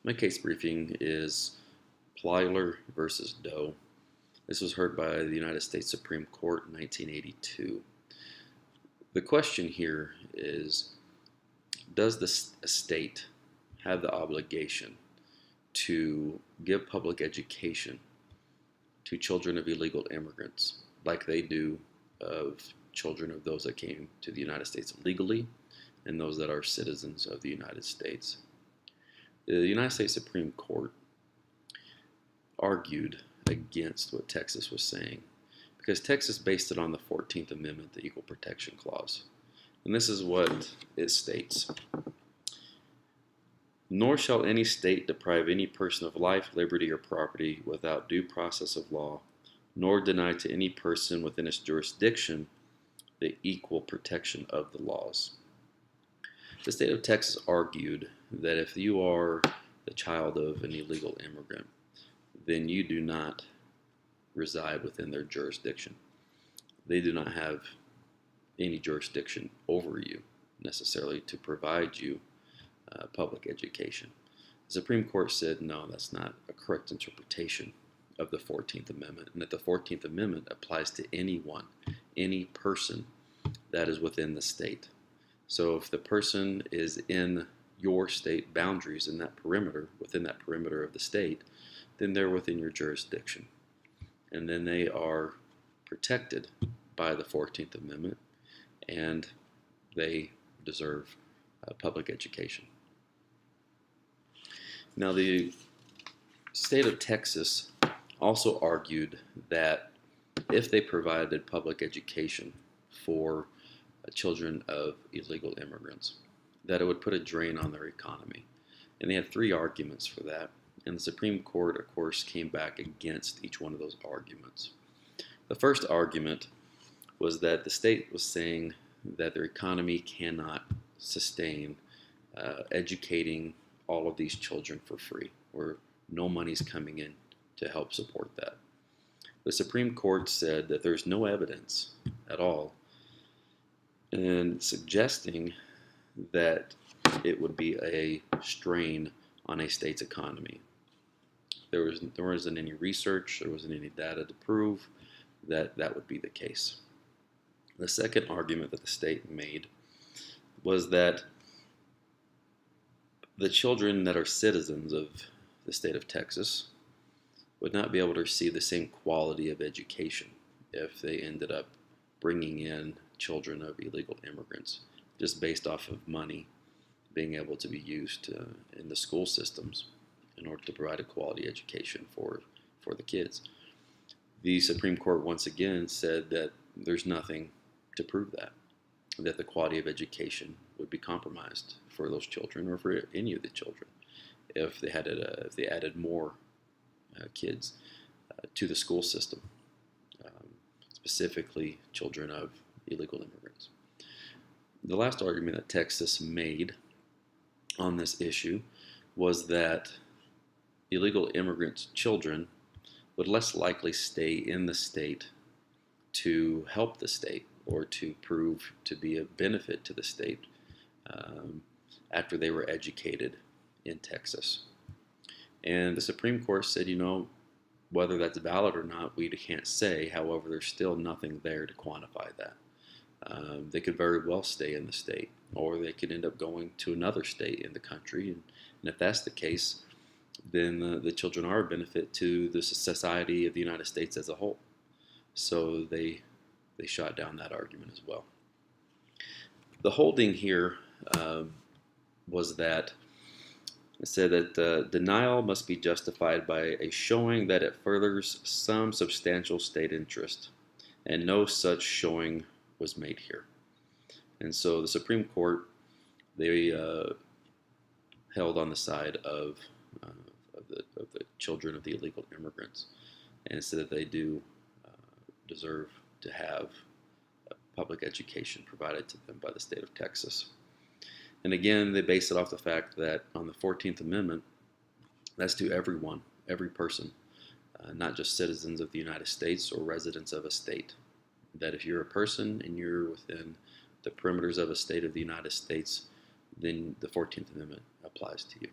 My case briefing is Plyler versus Doe. This was heard by the United States Supreme Court in 1982. The question here is, does the state have the obligation to give public education to children of illegal immigrants like they do of children of those that came to the United States legally and those that are citizens of the United States? The United States Supreme Court argued against what Texas was saying because Texas based it on the 14th Amendment, the Equal Protection Clause. And this is what it states. Nor shall any state deprive any person of life, liberty, or property without due process of law, nor deny to any person within its jurisdiction the equal protection of the laws. The state of Texas argued that if you are the child of an illegal immigrant, then you do not reside within their jurisdiction. They do not have any jurisdiction over you necessarily to provide you public education. The Supreme Court said no, that's not a correct interpretation of the 14th Amendment, and that the 14th Amendment applies to anyone, any person that is within the state. So if the person is in your state boundaries in that perimeter, within that perimeter of the state, then they're within your jurisdiction. And then they are protected by the 14th Amendment, and they deserve public education. Now, the state of Texas also argued that if they provided public education for children of illegal immigrants, that it would put a drain on their economy. And they had three arguments for that. And the Supreme Court, of course, came back against each one of those arguments. The first argument was that the state was saying that their economy cannot sustain educating all of these children for free, or no money's coming in to help support that. The Supreme Court said that there's no evidence at all and suggesting that it would be a strain on a state's economy. There wasn't any research, there wasn't any data to prove that that would be the case. The second argument that the state made was that the children that are citizens of the state of Texas would not be able to receive the same quality of education if they ended up bringing in children of illegal immigrants, just based off of money being able to be used in the school systems in order to provide a quality education for the kids. The Supreme Court once again said that there's nothing to prove that the quality of education would be compromised for those children or for any of the children if they added more kids to the school system, specifically children of illegal immigrants. The last argument that Texas made on this issue was that illegal immigrants' children would less likely stay in the state to help the state or to prove to be a benefit to the state after they were educated in Texas. And the Supreme Court said, whether that's valid or not, we can't say. However, there's still nothing there to quantify that. They could very well stay in the state, or they could end up going to another state in the country. And if that's the case, then the children are a benefit to the society of the United States as a whole. So they shot down that argument as well. The holding here was that it said that denial must be justified by a showing that it furthers some substantial state interest, and no such showing was made here. And so the Supreme Court, they held on the side of the children of the illegal immigrants, and said that they do deserve to have public education provided to them by the state of Texas. And again, they base it off the fact that on the 14th Amendment, that's to everyone, every person, not just citizens of the United States or residents of a state. That if you're a person and you're within the perimeters of a state of the United States, then the 14th Amendment applies to you.